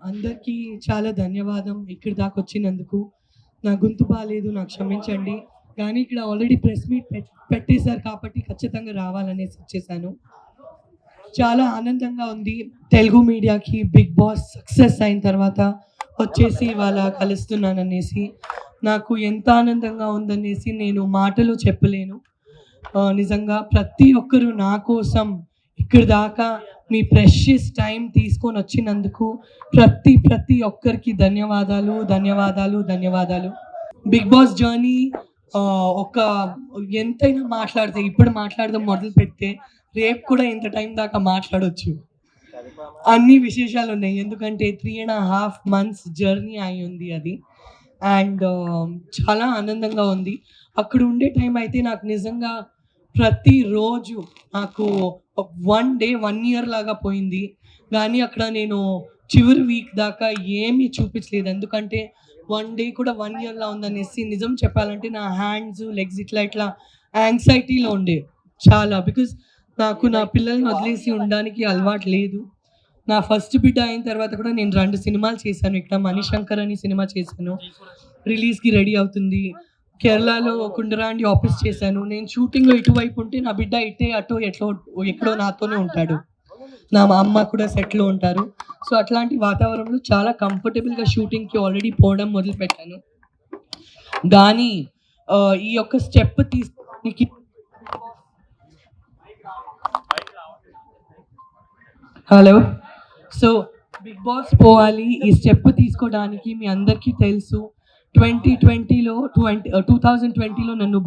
అందరికీ చాలా ధన్యవాదం ఇక్కడి దాకా వచ్చినందుకు. నా గొంతు బాలేదు, నాకు క్షమించండి. కానీ ఇక్కడ ఆల్రెడీ ప్రెస్ మీట్ పెట్టేశారు కాబట్టి ఖచ్చితంగా రావాలనేసి వచ్చేసాను. చాలా ఆనందంగా ఉంది. తెలుగు మీడియాకి బిగ్ బాస్ సక్సెస్ అయిన తర్వాత వచ్చేసి ఇవాళ కలుస్తున్నాననేసి. నాకు ఎంత ఆనందంగా ఉందనేసి నేను మాటలో చెప్పలేను. నిజంగా ప్రతి ఒక్కరు నా కోసం ఇక్కడి దాకా మీ ప్రెషియస్ టైం తీసుకొని వచ్చినందుకు ప్రతి ఒక్కరికి ధన్యవాదాలు ధన్యవాదాలు ధన్యవాదాలు. బిగ్ బాస్ జర్నీ ఒక ఎంతైనా మాట్లాడితే ఇప్పుడు మాట్లాడదాం మొదలు పెడితే రేపు కూడా ఇంత టైం దాకా మాట్లాడవచ్చు. అన్ని విశేషాలు ఉన్నాయి ఎందుకంటే 3.5 months జర్నీ అయి ఉంది అది. అండ్ చాలా ఆనందంగా ఉంది. అక్కడ ఉండే టైం అయితే నాకు నిజంగా ప్రతిరోజు నాకు 1 day 1 year లాగా పోయింది. కానీ అక్కడ నేను చివరి వీక్ దాకా ఏమీ చూపించలేదు. ఎందుకంటే 1 day కూడా 1 yearలా ఉందనేసి నిజం చెప్పాలంటే నా హ్యాండ్స్ లెగ్స్ ఇట్లా యాంగ్జైటీలో ఉండే చాలా. బికాజ్ నాకు నా పిల్లల్ని వదిలేసి ఉండడానికి అలవాటు లేదు. నా ఫస్ట్ బిడ్డ అయిన తర్వాత కూడా నేను 2 సినిమాలు చేశాను. ఇక్కడ మణిశంకర్ అని సినిమా చేశాను, రిలీజ్కి రెడీ అవుతుంది. కేరళలో కుండరాండి ఆఫీస్ చేశాను. నేను షూటింగ్లో ఇటువైపు ఉంటే నా బిడ్డ ఇటే అటో ఎక్కడో నాతోనే ఉంటాడు. నా అమ్మ కూడా సెట్లో ఉంటారు. సో అట్లాంటి వాతావరణంలో చాలా కంఫర్టబుల్గా షూటింగ్కి ఆల్రెడీ పోవడం మొదలుపెట్టాను. కానీ ఈ యొక్క స్టెప్ తీసుకోనికి హలో సో బిగ్ బాస్ పోవాలి ఈ స్టెప్ తీసుకోవడానికి మీ అందరికీ తెలుసు. 2020లో నన్ను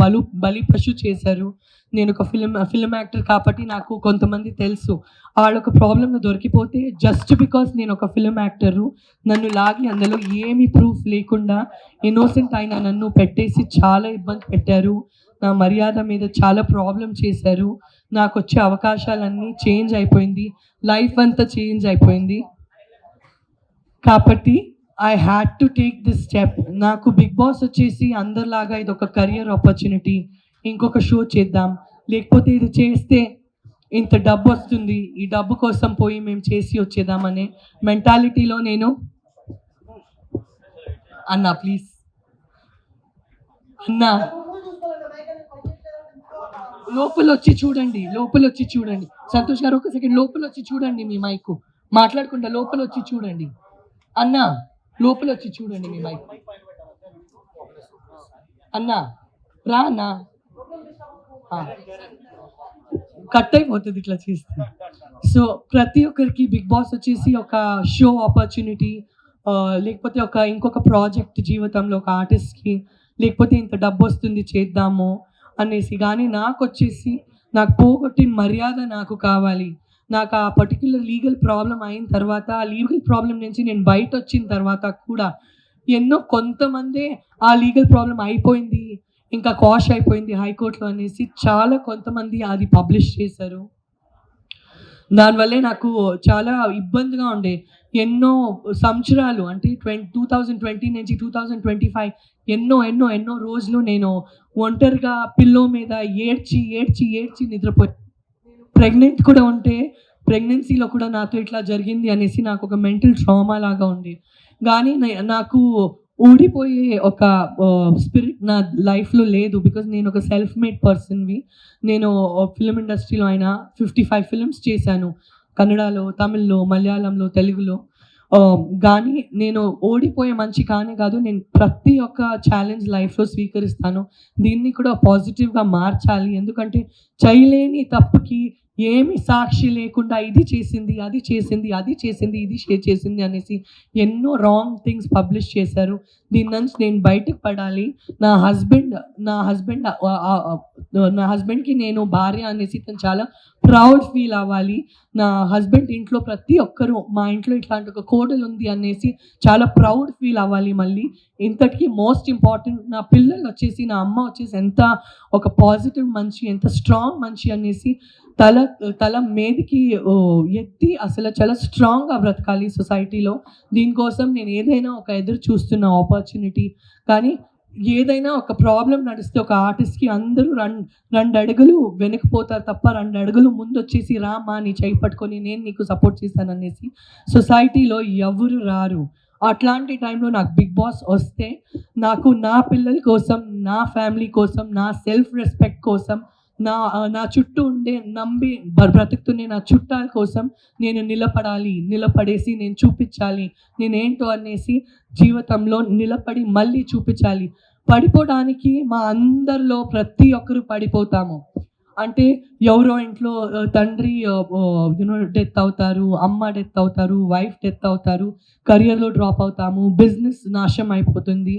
బలి పశు చేశారు. నేను ఒక ఫిల్మ్ యాక్టర్ కాబట్టి నాకు కొంతమంది తెలుసు. వాళ్ళొక ప్రాబ్లంలో దొరికిపోతే జస్ట్ బికాస్ నేను ఒక ఫిల్మ్ యాక్టరు నన్ను లాగి అందులో ఏమీ ప్రూఫ్ లేకుండా ఇన్నోసెంట్ అయిన నన్ను పెట్టేసి చాలా ఇబ్బంది పెట్టారు. నా మర్యాద మీద చాలా ప్రాబ్లం చేశారు. నాకు వచ్చే అవకాశాలన్నీ చేంజ్ అయిపోయింది, లైఫ్ అంతా చేంజ్ అయిపోయింది. కాబట్టి I had to take this step. నాకు బిగ్ బాస్ వచ్చేసి అందరిలాగా ఇది ఒక కెరియర్ ఆపర్చునిటీ, ఇంకొక షో చేద్దాం, లేకపోతే ఇది చేస్తే ఇంత డబ్బు వస్తుంది, ఈ డబ్బు కోసం పోయి మేము చేసి వచ్చేద్దామనే మెంటాలిటీలో నేను అన్నా ప్లీజ్ అన్నా లోపల వచ్చి చూడండి సంతోష్ గారు ఒక సెకండ్ లోపల వచ్చి చూడండి. మీ మైక్ మాట్లాడకుండా లోపల వచ్చి చూడండి అన్నా, లోపల వచ్చి చూడండి మీ మైక్. అన్నా రా అన్నా, కట్ అయిపోతుంది ఇట్లా చేస్తే. సో ప్రతి ఒక్కరికి బిగ్ బాస్ వచ్చేసి ఒక షో ఆపర్చునిటీ, లేకపోతే ఇంకొక ప్రాజెక్ట్ జీవితంలో ఒక ఆర్టిస్ట్కి, లేకపోతే ఇంత డబ్బు వస్తుంది చేద్దాము అనేసి. కానీ నాకు వచ్చేసి నాకు పోగొట్టిన మర్యాద నాకు కావాలి. నాకు ఆ పర్టిక్యులర్ లీగల్ ప్రాబ్లం అయిన తర్వాత, ఆ లీగల్ ప్రాబ్లం నుంచి నేను బయట వచ్చిన తర్వాత కూడా కొంతమంది ఆ లీగల్ ప్రాబ్లం అయిపోయింది, ఇంకా కాష్ అయిపోయింది హైకోర్టులో అనేసి చాలా కొంతమంది అది పబ్లిష్ చేశారు. దానివల్లే నాకు చాలా ఇబ్బందిగా ఉండే. ఎన్నో సంవత్సరాలు అంటే 2020 నుంచి 2025 ఎన్నో రోజులు నేను ఒంటరిగా పిల్లో మీద ఏడ్చి నిద్రపోయి, ప్రెగ్నెంట్ కూడా ఉంటే ప్రెగ్నెన్సీలో కూడా నాతో ఇట్లా జరిగింది అనేసి నాకు ఒక మెంటల్ ట్రామా లాగా ఉంది. కానీ నాకు ఊడిపోయే ఒక స్పిరిట్ నా లైఫ్లో లేదు. బికాజ్ నేను ఒక సెల్ఫ్ మేడ్ పర్సన్వి. నేను ఫిల్మ్ ఇండస్ట్రీలో అయినా 55 ఫిల్మ్స్ చేశాను, కన్నడలో, తమిళ్లో, మలయాళంలో, తెలుగులో. కానీ నేను ఓడిపోయే మంచి కాదు. నేను ప్రతి ఒక్క ఛాలెంజ్ లైఫ్లో స్వీకరిస్తాను. దీన్ని కూడా పాజిటివ్గా మార్చాలి. ఎందుకంటే చేయలేని తప్పుకి ఏమి సాక్షి లేకుండా ఇది చేసింది ఇది చేసింది అనేసి ఎన్నో రాంగ్ థింగ్స్ పబ్లిష్ చేశారు. దీని నుంచి నేను బయటకు పడాలి. నా హస్బెండ్కి నేను భార్య అనేసి తను చాలా ప్రౌడ్ ఫీల్ అవ్వాలి. నా హస్బెండ్ ఇంట్లో ప్రతి ఒక్కరూ మా ఇంట్లో ఇట్లాంటి ఒక కోడలు ఉంది అనేసి చాలా ప్రౌడ్ ఫీల్ అవ్వాలి. మళ్ళీ ఇంతటికి మోస్ట్ ఇంపార్టెంట్ నా పిల్లలు వచ్చేసి, నా అమ్మ వచ్చేసి ఎంత ఒక పాజిటివ్ మనిషి, ఎంత స్ట్రాంగ్ మనిషి అనేసి తల మీదకి ఎత్తి అసలు చాలా స్ట్రాంగ్గా బ్రతకాలి సొసైటీలో. దీనికోసం నేను ఏదైనా ఒక ఎదురు చూస్తున్న ఆపర్చునిటీ. కానీ ఏదైనా ఒక ప్రాబ్లం నడిస్తే ఒక ఆర్టిస్ట్కి అందరూ రెండు అడుగులు వెనక్కిపోతారు తప్ప 2 అడుగులు ముందు వచ్చేసి రామా నీ చేయి పట్టుకొని నేను నీకు సపోర్ట్ చేస్తాననేసి సొసైటీలో ఎవరు రారు. అట్లాంటి టైంలో నాకు బిగ్ బాస్ వస్తే నాకు నా పిల్లల కోసం, నా ఫ్యామిలీ కోసం, నా సెల్ఫ్ రెస్పెక్ట్ కోసం, నా చుట్టూ ఉండే నమ్మి బ్రతుకుతున్న నా చుట్టాల కోసం నేను నిలబడేసి నేను చూపించాలి నేనేంటో అనేసి జీవితంలో నిలబడి మళ్ళీ చూపించాలి. పడిపోవడానికి మా అందరిలో ప్రతి ఒక్కరు పడిపోతాము. అంటే ఎవరో ఇంట్లో తండ్రి డెత్ అవుతారు, అమ్మ డెత్ అవుతారు, వైఫ్ డెత్ అవుతారు, కెరియర్లో డ్రాప్ అవుతాము, బిజినెస్ నాశనం అయిపోతుంది,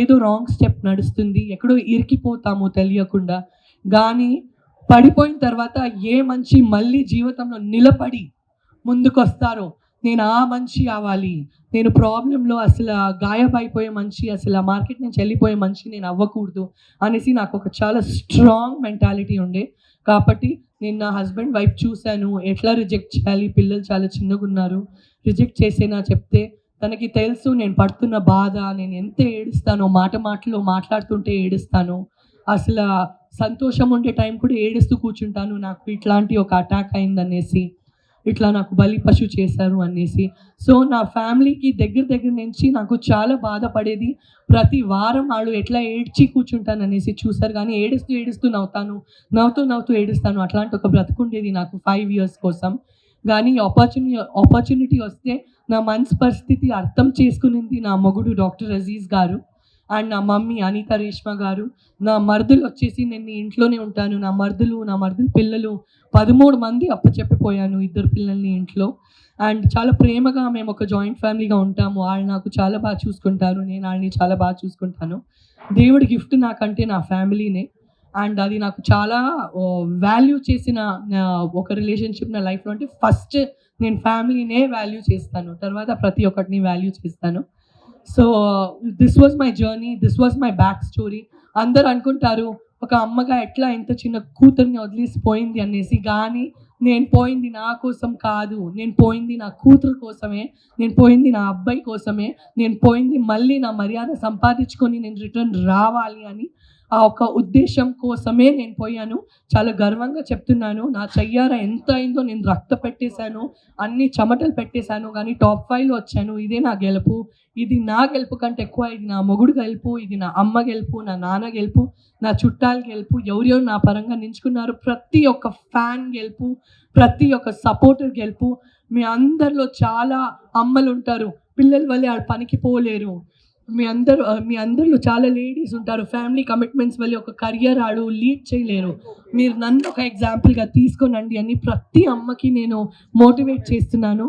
ఏదో రాంగ్ స్టెప్ నడుస్తుంది, ఎక్కడో ఇరికిపోతాము తెలియకుండా. కానీ పడిపోయిన తర్వాత ఏ మనిషి మళ్ళీ జీవితంలో నిలబడి ముందుకొస్తారో నేను ఆ మనిషి అవ్వాలి. నేను ప్రాబ్లంలో అసలు గాయపడిపోయే మనిషి, అసలు ఆ మార్కెట్ నుంచి వెళ్ళిపోయే మనిషి నేను అవ్వకూడదు అనేసి నాకు ఒక చాలా స్ట్రాంగ్ మెంటాలిటీ ఉండే. కాబట్టి నేను నా హస్బెండ్ వైఫ్ చూశాను, ఎట్లా రిజెక్ట్ చేయాలి, పిల్లలు చాలా చిన్నగా ఉన్నారు, రిజెక్ట్ చేసేనా చెప్తే తనకి తెలుసు నేను పడుతున్న బాధ, నేను ఎంత ఏడుస్తానో, మాటలో మాట్లాడుతుంటే ఏడుస్తాను, అసలు సంతోషం ఉండే టైం కూడా ఏడుస్తూ కూర్చుంటాను. నాకు ఇట్లాంటి ఒక అటాక్ అయిందనేసి, ఇట్లా నాకు బలి పశు చేశారు అనేసి. సో నా ఫ్యామిలీకి దగ్గర నుంచి నాకు చాలా బాధపడేది. ప్రతి వారం వాళ్ళు ఎట్లా ఏడ్చి కూర్చుంటాను అనేసి చూసారు. కానీ ఏడుస్తూ నవ్వుతూ ఏడుస్తాను. అట్లాంటి ఒక బ్రతుకుండేది నాకు 5 years కోసం. కానీ ఆపర్చునిటీ వస్తే నా మనసు పరిస్థితి అర్థం చేసుకునింది నా మొగుడు డాక్టర్ అజీజ్ గారు అండ్ నా మమ్మీ అనిత రేష్మ గారు. నా మరుదులు వచ్చేసి నేను ఇంట్లోనే ఉంటాను. నా మరుదులు పిల్లలు 13 మంది అప్పచెప్పిపోయాను, 2 పిల్లల్ని ఇంట్లో. అండ్ చాలా ప్రేమగా మేము ఒక జాయింట్ ఫ్యామిలీగా ఉంటాము. వాళ్ళు నాకు చాలా బాగా చూసుకుంటారు, నేను వాళ్ళని చాలా బాగా చూసుకుంటాను. దేవుడి గిఫ్ట్ నాకంటే నా ఫ్యామిలీనే. అండ్ అది నాకు చాలా వాల్యూ చేసిన ఒక రిలేషన్షిప్ నా లైఫ్లో. అంటే ఫస్ట్ నేను ఫ్యామిలీనే వాల్యూ చేస్తాను, తర్వాత ప్రతి ఒక్కటిని వాల్యూ చేస్తాను. So this was my journey, this was my back story. అందరూ అనుకుంటారు ఒక అమ్మగా ఎట్లా ఇంత చిన్న కూతుర్ని వదిలేసిపోయింది అనేసి. కానీ నేను పోయింది నా కోసం కాదు, నేను పోయింది నా కూతురు కోసమే, నేను పోయింది నా అబ్బాయి కోసమే, నేను పోయింది మళ్ళీ నా మర్యాద సంపాదించుకొని నేను రిటర్న్ రావాలి అని ఆ ఒక ఉద్దేశం కోసమే నేను పోయాను. చాలా గర్వంగా చెప్తున్నాను. నా చెయ్యార ఎంత అయిందో, నేను రక్త పెట్టేశాను, అన్ని చెమటలు పెట్టేశాను, కానీ టాప్ 5లో వచ్చాను. ఇదే నా గెలుపు. ఇది నా గెలుపు కంటే ఎక్కువ ఇది నా మొగుడు గెలుపు, ఇది నా అమ్మ గెలుపు, నా నాన్న గెలుపు, నా చుట్టాల గెలుపు, ఎవరెవరు నా పరంగా నించుకున్నారు ప్రతి ఒక్క ఫ్యాన్ గెలుపు, ప్రతి ఒక్క సపోర్టర్ గెలుపు. మీ అందరిలో చాలా అమ్మలు ఉంటారు, పిల్లల వల్లే వాళ్ళు పనికి పోలేరు. మీ అందరిలో చాలా లేడీస్ ఉంటారు, ఫ్యామిలీ కమిట్మెంట్స్ వల్ల ఒక కెరియర్ ఆడు లీడ్ చేయలేరు. మీరు నన్ను ఒక ఎగ్జాంపుల్గా తీసుకోనండి అని ప్రతి అమ్మకి నేను మోటివేట్ చేస్తున్నాను.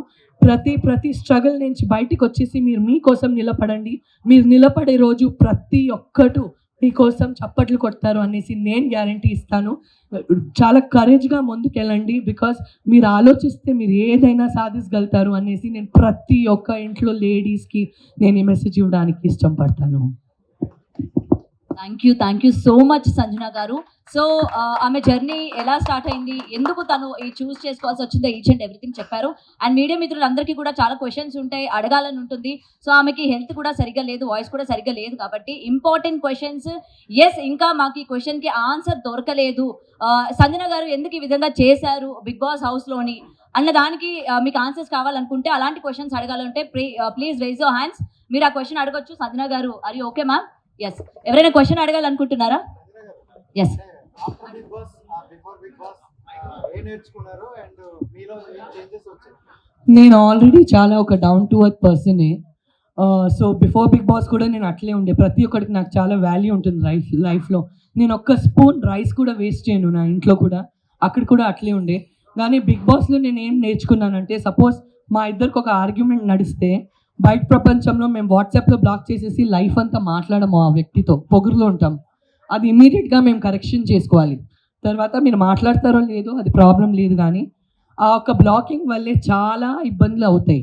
ప్రతి స్ట్రగుల్ నుంచి బయటికి వచ్చేసి మీరు మీకోసం నిలబడండి. మీరు నిలబడే రోజు ప్రతి ఒక్కరు మీకోసం చప్పట్లు కొడతారు అనేసి నేను గ్యారంటీ ఇస్తాను. చాలా కరేజ్గా ముందుకెళ్ళండి, బికాస్ మీరు ఆలోచిస్తే మీరు ఏదైనా సాధించగలుగుతారు అనేసి నేను ప్రతి ఒక్క ఇంట్లో లేడీస్కి నేను ఈ మెసేజ్ ఇవ్వడానికి ఇష్టపడతాను. Thank you so much Sanjana గారు. సో ఆమె జర్నీ ఎలా స్టార్ట్ అయింది, ఎందుకు తను ఈ చూస్ చేసుకోవాల్సి వచ్చిందో ఈచ్ అండ్ ఎవ్రీథింగ్ చెప్పారు. అండ్ మీడియా మిత్రులందరికీ కూడా చాలా క్వశ్చన్స్ ఉంటాయి, అడగాలని ఉంటుంది. సో ఆమెకి హెల్త్ కూడా సరిగ్గా లేదు, వాయిస్ కూడా సరిగ్గా లేదు, కాబట్టి ఇంపార్టెంట్ క్వశ్చన్స్. ఇంకా మాకు ఈ క్వశ్చన్కి ఆన్సర్ దొరకలేదు, సంజన గారు ఎందుకు ఈ విధంగా చేశారు బిగ్ బాస్ హౌస్లోని అన్న దానికి మీకు ఆన్సర్స్ కావాలనుకుంటే, అలాంటి క్వశ్చన్స్ అడగాలంటే ప్లీజ్ రైజ్ యువర్ హ్యాండ్స్. మీరు ఆ క్వశ్చన్ అడగొచ్చు. సంజన గారు are you okay ma'am? Yes. ఎవరైనా క్వశ్చన్ అడగాలనుకుంటున్నారా? ఎస్. నేను ఆల్రెడీ చాలా ఒక డౌన్ టు ఎర్త్ పర్సనే. సో బిఫోర్ బిగ్ బాస్ కూడా నేను అట్లే ఉండే. ప్రతి ఒక్కరికి నాకు చాలా వాల్యూ ఉంటుంది లైఫ్లో. నేను ఒక్క స్పూన్ రైస్ కూడా వేస్ట్ చేయను, నా ఇంట్లో కూడా అక్కడ కూడా అట్లే ఉండే. కానీ బిగ్ బాస్లో నేను ఏం నేర్చుకున్నానంటే, సపోజ్ మా ఇద్దరికి ఒక ఆర్గ్యుమెంట్ నడిస్తే బయట ప్రపంచంలో మేము వాట్సాప్లో బ్లాక్ చేసేసి లైఫ్ అంతా మాట్లాడము, ఆ వ్యక్తితో పొగురులో ఉంటాం. అది ఇమీడియట్గా మేము కరెక్షన్ చేసుకోవాలి. తర్వాత మీరు మాట్లాడతారో లేదో అది ప్రాబ్లం లేదు, కానీ ఆ ఒక బ్లాకింగ్ వల్లే చాలా ఇబ్బందులు అవుతాయి.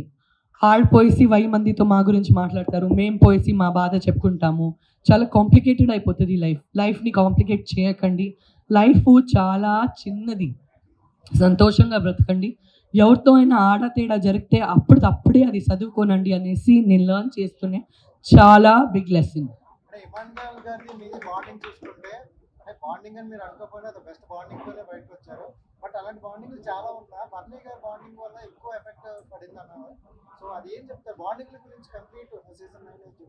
వాళ్ళు పోయేసి 1000 మందితో మా గురించి మాట్లాడతారు, మేము పోయేసి మా బాధ చెప్పుకుంటాము. చాలా కాంప్లికేటెడ్ అయిపోతుంది లైఫ్ని కాంప్లికేట్ చేయకండి. లైఫ్ చాలా చిన్నది, సంతోషంగా బ్రతకండి. ఎవరితో అయినా ఆడతేడా జరిగితే అప్పుడే అది చదువుకోనండి అనేసి నేను లెర్న్ చేస్తూనే చాలా బిగ్ లెసన్. అంటే ఇమాన్యుయల్ గారిది మీది బాండింగ్ చూసుకుంటే, అంటే బాండింగ్ అని మీరు అనుకోకపోయినా అది బెస్ట్ బాండింగ్ తోనే బయటకు వచ్చారు. బట్ అలాంటి బాండింగ్లు చాలా ఉన్నా బర్నీ గారి బాండింగ్ వల్ల ఎక్కువ ఎఫెక్ట్ పడింది అన్నారు. సో అది ఏం చెప్తారు బాండింగ్ల గురించి కంప్లీట్ సీజన్ 9 నుంచి?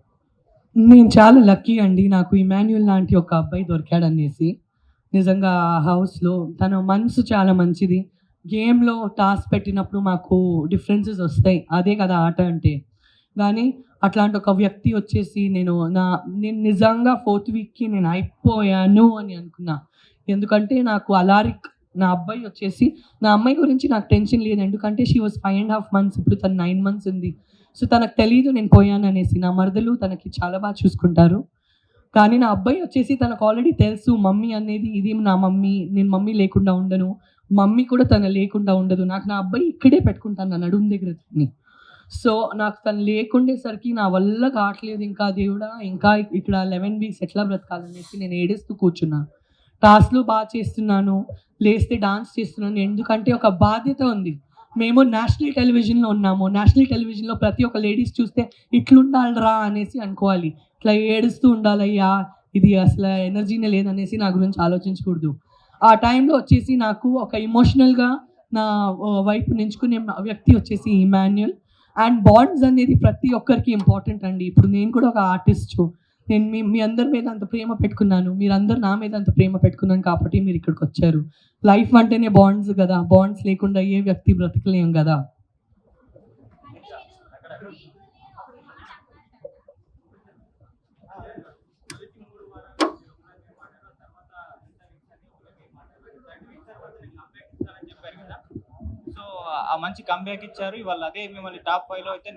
నేను చాలా లక్కీ అండి, నాకు ఇమాన్యుయల్ లాంటి ఒక అబ్బాయి దొరికాడనేసి. నిజంగా ఆ హౌస్లో తన మనసు చాలా మంచిది. గేమ్లో టాస్క్ పెట్టినప్పుడు మాకు డిఫరెన్సెస్ వస్తాయి, అదే కదా ఆట అంటే. కానీ అట్లాంటి ఒక వ్యక్తి వచ్చేసి నేను నిజంగా 4th వీక్కి నేను అయిపోయాను అని అనుకున్నా. ఎందుకంటే నాకు అలారిక్ నా అబ్బాయి వచ్చేసి, నా అమ్మాయి గురించి నాకు టెన్షన్ లేదు, ఎందుకంటే షీ వాజ్ 5.5 months, ఇప్పుడు తను 9 months ఉంది. సో తనకు తెలీదు నేను పోయాను అనేసి. నా మరదలు తనకి చాలా బాగా చూసుకుంటారు. కానీ నా అబ్బాయి వచ్చేసి తనకు ఆల్రెడీ తెలుసు, మమ్మీ అనేది ఇది నా మమ్మీ, నేను మమ్మీ లేకుండా ఉండను, మమ్మీ కూడా తను లేకుండా ఉండదు. నాకు నా అబ్బాయి ఇక్కడే పెట్టుకుంటాను నా నడుము దగ్గర. సో నాకు తను లేకుండేసరికి నా వల్ల కావట్లేదు, ఇంకా దేవుడా ఇంకా ఇక్కడ 11 weeks ఎట్లా బ్రతకాలనేసి నేను ఏడుస్తూ కూర్చున్నా. టాస్క్లు బాగా చేస్తున్నాను, లేస్తే డాన్స్ చేస్తున్నాను, ఎందుకంటే ఒక బాధ్యత ఉంది. మేము నేషనల్ టెలివిజన్లో ఉన్నాము, నేషనల్ టెలివిజన్లో ప్రతి ఒక్క లేడీస్ చూస్తే ఇట్లుండాలిరా అనేసి అనుకోవాలి, ఇట్లా ఏడుస్తూ ఉండాలయ్యా, ఇది అసలు ఎనర్జీనే లేదనేసి నా గురించి ఆలోచించకూడదు. ఆ టైంలో వచ్చేసి నాకు ఒక ఇమోషనల్గా నా వైపు నించుకునే వ్యక్తి వచ్చేసి ఇమాన్యుయల్. అండ్ బాండ్స్ అనేది ప్రతి ఒక్కరికి ఇంపార్టెంట్ అండి. ఇప్పుడు నేను కూడా ఒక ఆర్టిస్ట్, నేను మీ అందరి మీద అంత ప్రేమ పెట్టుకున్నాను, మీరందరు నా మీద అంత ప్రేమ పెట్టుకున్నాను కాబట్టి మీరు ఇక్కడికి వచ్చారు. లైఫ్ అంటేనే బాండ్స్ కదా, బాండ్స్ లేకుండా ఏ వ్యక్తి బ్రతకలేం కదా. సో ఆ మంచి కంబ్యాక్ ఇచ్చారు, ఇవాళ అదే మిమ్మల్ని టాప్ 5లో అయితే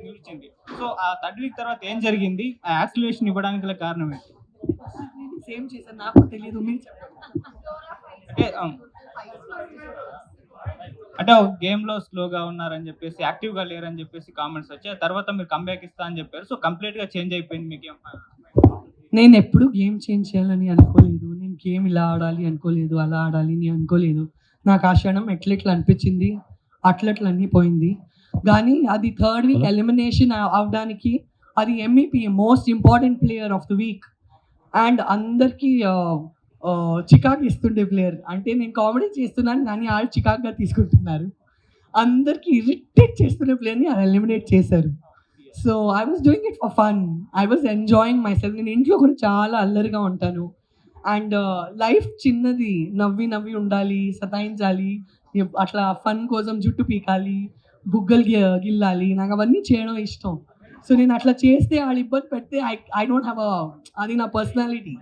నిలిచింది. సో ఆ 3rd week తర్వాత ఏం జరిగింది, ఆ యాక్సిలరేషన్ ఇవ్వడానికి గల కారణం ఏంటి? సేమ్ చేశాను, నాకు తెలియదు, మీరు అంటే అంటే ఒక గేమ్లో స్లోగా ఉన్నారని చెప్పేసి, యాక్టివ్గా లేరని చెప్పేసి కామెంట్స్ వచ్చాయి. తర్వాత మీరు కంబ్యాక్ ఇస్తా అని చెప్పారు. సో కంప్లీట్గా చేంజ్ అయిపోయింది మీకు. నేను ఎప్పుడు గేమ్ చేంజ్ చేయాలని అనుకోలేదు, నేను గేమ్ ఇలా ఆడాలి అనుకోలేదు, అలా ఆడాలి అని అనుకోలేదు. నాకు ఆ క్షణం ఎట్లెట్లా అనిపించింది, అట్లట్లా అన్నీ పోయింది. కానీ అది 3rd week ఎలిమినేషన్ అవడానికి అది MEP most important player of the week and అందరికీ చికాక్ ఇస్తుండే ప్లేయర్. అంటే నేను కామెడీ చేస్తున్నాను కానీ వాళ్ళు చికాక్గా తీసుకుంటున్నారు. అందరికీ ఇరిటేట్ చేస్తున్న ప్లేయర్ని ఎలిమినేట్ చేశారు. So I was doing it for fun, I was enjoying my self. నేను ఇంట్లో కూడా చాలా అల్లరిగా ఉంటాను. అండ్ లైఫ్ చిన్నది, నవ్వి నవ్వి ఉండాలి, సతాయించాలి, అట్లా ఫన్ కోసం జుట్టు పీకాలి, బుగ్గలు గిల్లాలి, నాకు అవన్నీ చేయడం ఇష్టం. సో నేను అట్లా చేస్తే వాళ్ళు ఇబ్బంది పెడితే ఐ డోంట్ హ్యావ్ అది నా పర్సనాలిటీ.